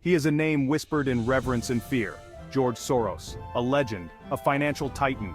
He is a name whispered in reverence and fear. George Soros, a legend, a financial titan.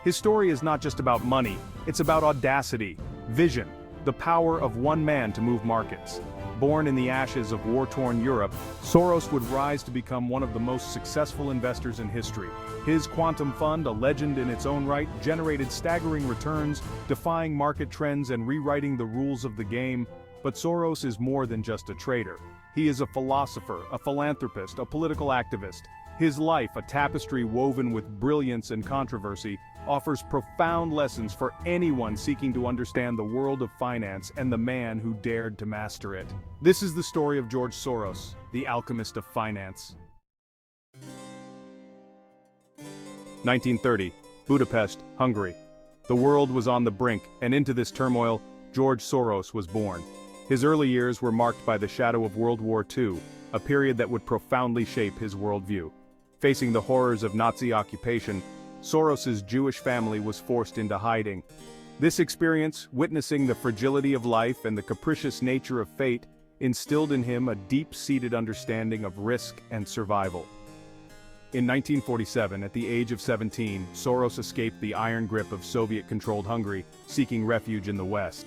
His story is not just about money, it's about audacity, vision, the power of one man to move markets. Born in the ashes of war-torn Europe, Soros would rise to become one of the most successful investors in history. His quantum fund, a legend in its own right, generated staggering returns, defying market trends and rewriting the rules of the game. But Soros is more than just a trader. He is a philosopher, a philanthropist, a political activist. His life, a tapestry woven with brilliance and controversy, offers profound lessons for anyone seeking to understand the world of finance and the man who dared to master it. This is the story of George Soros, the alchemist of finance. 1930, Budapest, Hungary. The world was on the brink, and into this turmoil, George Soros was born. His early years were marked by the shadow of World War II, a period that would profoundly shape his worldview. Facing the horrors of Nazi occupation, Soros's Jewish family was forced into hiding. This experience, witnessing the fragility of life and the capricious nature of fate, instilled in him a deep-seated understanding of risk and survival. In 1947, at the age of 17, Soros escaped the iron grip of Soviet-controlled Hungary, seeking refuge in the West.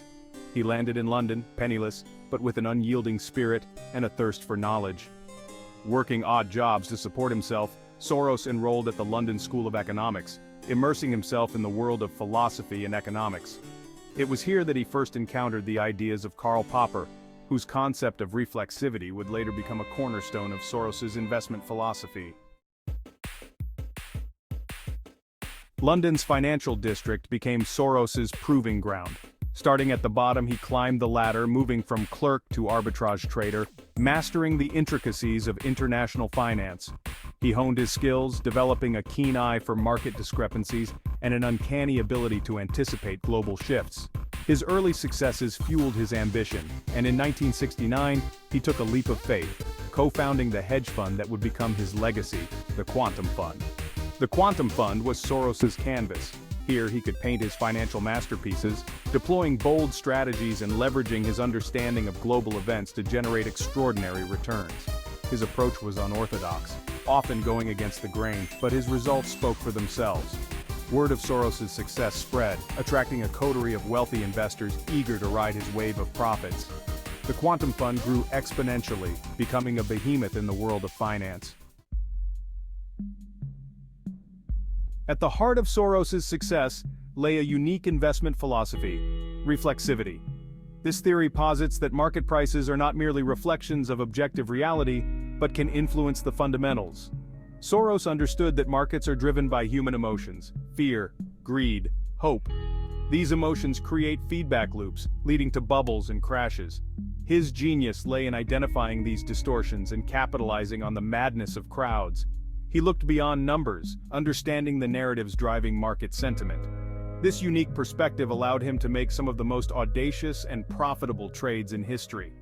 He landed in London, penniless, but with an unyielding spirit and a thirst for knowledge. Working odd jobs to support himself, Soros enrolled at the London School of Economics, immersing himself in the world of philosophy and economics. It was here that he first encountered the ideas of Karl Popper, whose concept of reflexivity would later become a cornerstone of Soros's investment philosophy. London's financial district became Soros's proving ground. Starting at the bottom, he climbed the ladder, moving from clerk to arbitrage trader, mastering the intricacies of international finance. He honed his skills, developing a keen eye for market discrepancies and an uncanny ability to anticipate global shifts. His early successes fueled his ambition, and in 1969, he took a leap of faith, co-founding the hedge fund that would become his legacy, the Quantum Fund. The Quantum Fund was Soros's canvas. Here he could paint his financial masterpieces, deploying bold strategies and leveraging his understanding of global events to generate extraordinary returns. His approach was unorthodox, often going against the grain, but his results spoke for themselves. Word of Soros's success spread, attracting a coterie of wealthy investors eager to ride his wave of profits. The Quantum Fund grew exponentially, becoming a behemoth in the world of finance. At the heart of Soros's success lay a unique investment philosophy, reflexivity. This theory posits that market prices are not merely reflections of objective reality, but can influence the fundamentals. Soros understood that markets are driven by human emotions: fear, greed, hope. These emotions create feedback loops, leading to bubbles and crashes. His genius lay in identifying these distortions and capitalizing on the madness of crowds. He looked beyond numbers, understanding the narratives driving market sentiment. This unique perspective allowed him to make some of the most audacious and profitable trades in history.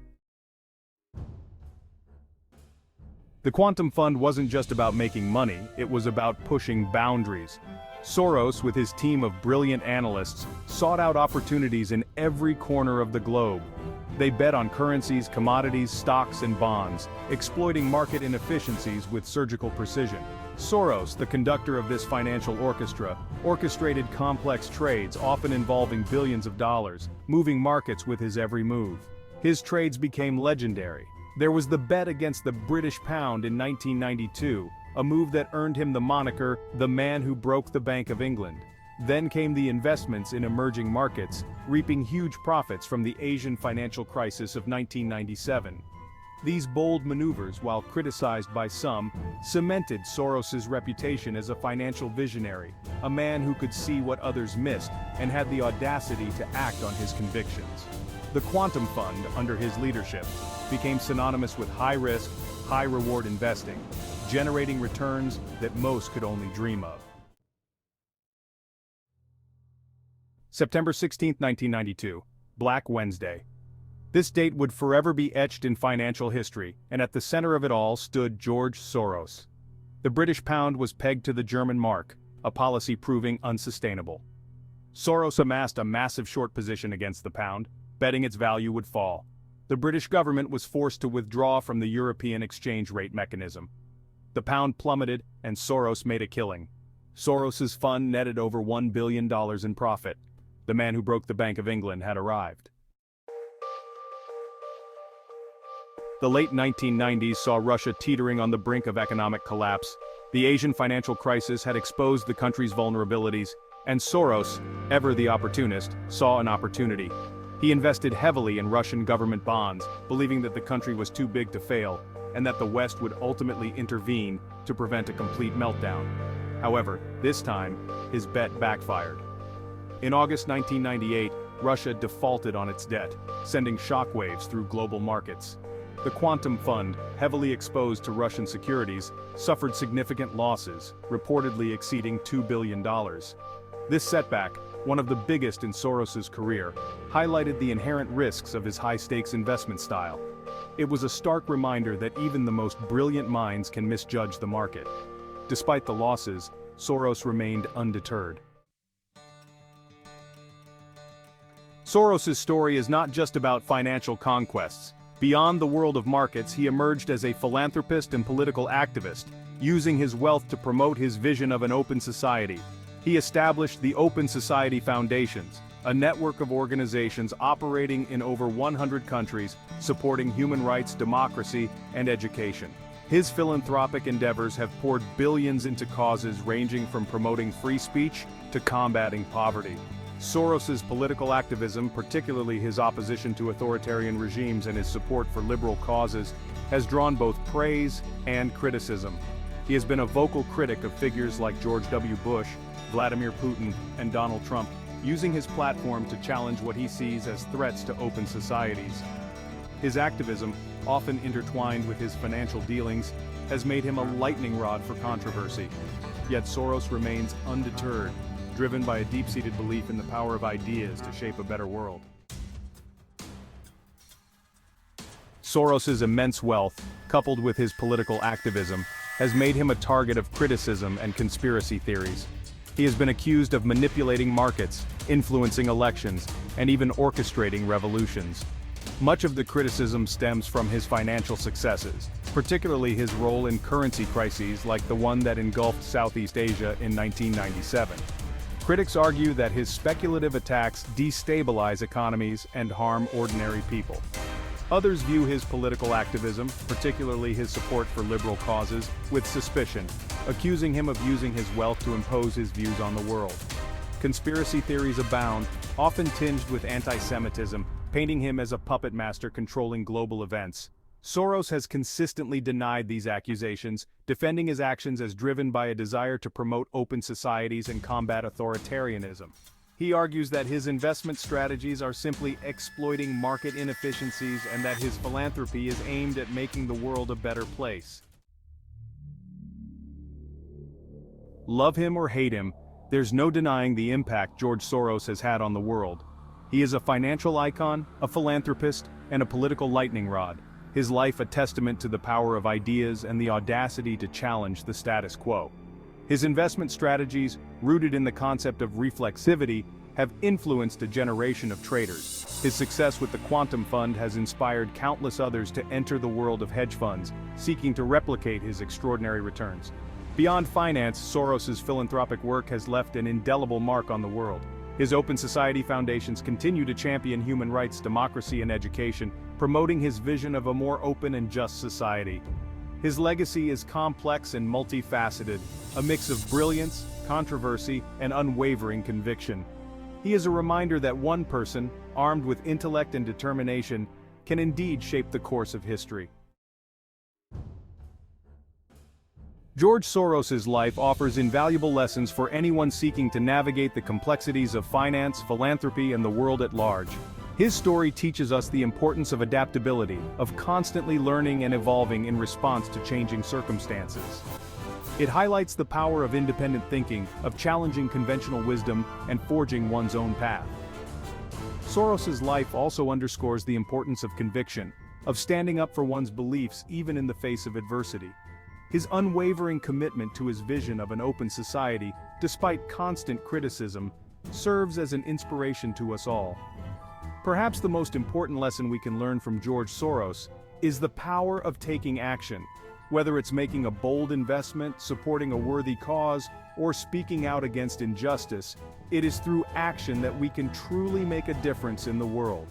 The Quantum Fund wasn't just about making money, it was about pushing boundaries. Soros, with his team of brilliant analysts, sought out opportunities in every corner of the globe. They bet on currencies, commodities, stocks, and bonds, exploiting market inefficiencies with surgical precision. Soros, the conductor of this financial orchestra, orchestrated complex trades often involving billions of dollars, moving markets with his every move. His trades became legendary. There was the bet against the British pound in 1992, a move that earned him the moniker, "the man who broke the Bank of England." Then came the investments in emerging markets, reaping huge profits from the Asian financial crisis of 1997. These bold maneuvers, while criticized by some, cemented Soros's reputation as a financial visionary, a man who could see what others missed and had the audacity to act on his convictions. The Quantum Fund, under his leadership, became synonymous with high-risk, high-reward investing, generating returns that most could only dream of. September 16, 1992, Black Wednesday. This date would forever be etched in financial history, and at the center of it all stood George Soros. The British pound was pegged to the German mark, a policy proving unsustainable. Soros amassed a massive short position against the pound, betting its value would fall. the British government was forced to withdraw from the European exchange rate mechanism. The pound plummeted, and Soros made a killing. Soros's fund netted over $1 billion in profit. The man who broke the Bank of England had arrived. The late 1990s saw Russia teetering on the brink of economic collapse. The Asian financial crisis had exposed the country's vulnerabilities, and Soros, ever the opportunist, saw an opportunity. He invested heavily in Russian government bonds, believing that the country was too big to fail, and that the West would ultimately intervene to prevent a complete meltdown. However, this time, his bet backfired. In August 1998, Russia defaulted on its debt, sending shockwaves through global markets. The Quantum Fund, heavily exposed to Russian securities, suffered significant losses, reportedly exceeding $2 billion. This setback, one of the biggest in Soros's career, highlighted the inherent risks of his high-stakes investment style. It was a stark reminder that even the most brilliant minds can misjudge the market. Despite the losses, Soros remained undeterred. Soros's story is not just about financial conquests. Beyond the world of markets, he emerged as a philanthropist and political activist, using his wealth to promote his vision of an open society. He established the Open Society Foundations, a network of organizations operating in over 100 countries, supporting human rights, democracy, and education. His philanthropic endeavors have poured billions into causes ranging from promoting free speech to combating poverty. Soros's political activism, particularly his opposition to authoritarian regimes and his support for liberal causes, has drawn both praise and criticism. He has been a vocal critic of figures like George W. Bush, Vladimir Putin, and Donald Trump, using his platform to challenge what he sees as threats to open societies. His activism, often intertwined with his financial dealings, has made him a lightning rod for controversy. Yet Soros remains undeterred, driven by a deep-seated belief in the power of ideas to shape a better world. Soros's immense wealth, coupled with his political activism, has made him a target of criticism and conspiracy theories. He has been accused of manipulating markets, influencing elections, and even orchestrating revolutions. Much of the criticism stems from his financial successes, particularly his role in currency crises like the one that engulfed Southeast Asia in 1997. Critics argue that his speculative attacks destabilize economies and harm ordinary people. Others view his political activism, particularly his support for liberal causes, with suspicion, accusing him of using his wealth to impose his views on the world. Conspiracy theories abound, often tinged with anti-Semitism, painting him as a puppet master controlling global events. Soros has consistently denied these accusations, defending his actions as driven by a desire to promote open societies and combat authoritarianism. He argues that his investment strategies are simply exploiting market inefficiencies and that his philanthropy is aimed at making the world a better place. Love him or hate him, there's no denying the impact George Soros has had on the world. He is a financial icon, a philanthropist, and a political lightning rod. His life a testament to the power of ideas and the audacity to challenge the status quo. His investment strategies, rooted in the concept of reflexivity, have influenced a generation of traders. His success with the Quantum Fund has inspired countless others to enter the world of hedge funds, seeking to replicate his extraordinary returns. Beyond finance, Soros's philanthropic work has left an indelible mark on the world. His Open Society Foundations continue to champion human rights, democracy, and education, promoting his vision of a more open and just society. His legacy is complex and multifaceted, a mix of brilliance, controversy, and unwavering conviction. He is a reminder that one person, armed with intellect and determination, can indeed shape the course of history. George Soros's life offers invaluable lessons for anyone seeking to navigate the complexities of finance, philanthropy, and the world at large. His story teaches us the importance of adaptability, of constantly learning and evolving in response to changing circumstances. It highlights the power of independent thinking, of challenging conventional wisdom, and forging one's own path. Soros's life also underscores the importance of conviction, of standing up for one's beliefs even in the face of adversity. His unwavering commitment to his vision of an open society, despite constant criticism, serves as an inspiration to us all. Perhaps the most important lesson we can learn from George Soros is the power of taking action. Whether it's making a bold investment, supporting a worthy cause, or speaking out against injustice, it is through action that we can truly make a difference in the world.